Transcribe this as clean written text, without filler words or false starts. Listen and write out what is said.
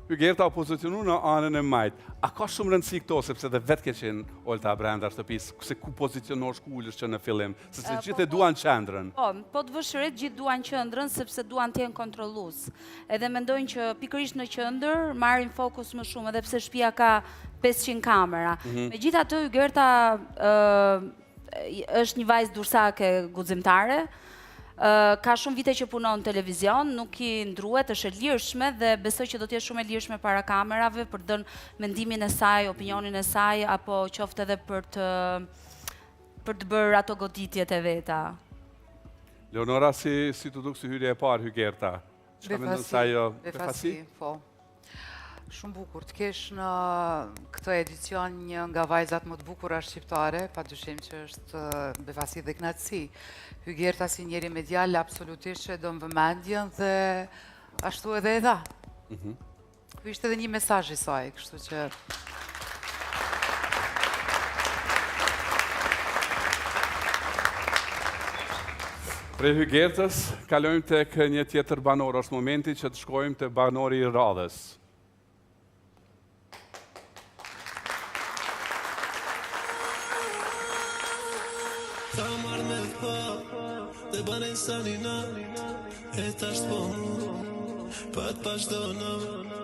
Hygerta o pozicionu në anën e majt. A ka shumë rëndësi këto, sepse dhe vetë ke qenë Olta brenda shtëpisë, se ku pozicionosh, ku ulesh që në fillim, se gjithë e duan qendrën. Po të vëshërit gjithë duan qendrën, sepse duan të jenë kontrollues. Edhe mendojnë që pikërisht në qendër marrin fokus më shumë, edhe pse shtëpia ka 500 kamera. Megjithatë, Hygerta është një vajzë dursake guximtare. Ka shumë vite që punon në televizion, nuk i ndruhet, është e lirshme dhe besoj që do të jetë shumë e lirshme para kamerave për të dhënë mendimin e saj, opinionin e saj, apo qoftë edhe për të bërë ato goditjet e veta. Leonora, si të duk si hyrje e parë Hygerta? Çka mendon se ajo befasi? Po. Shumë bukur të kesh në këtë edicion një nga vajzat më të bukura shqiptare, padyshim që është befasi dhe kënaqësi. Hygerta si njeri medial absolutisht që do më vëmendjen dhe ashtu edhe e dha. Ky ishte edhe një mesazh i saj, kështu që Prej Hygertës, kalojmë tek një tjetër banor, është momenti që të shkojmë te banori i radhës. Ta marrë me pa, dhe bane insanina, e ta shtë po mu, pa të pashdo në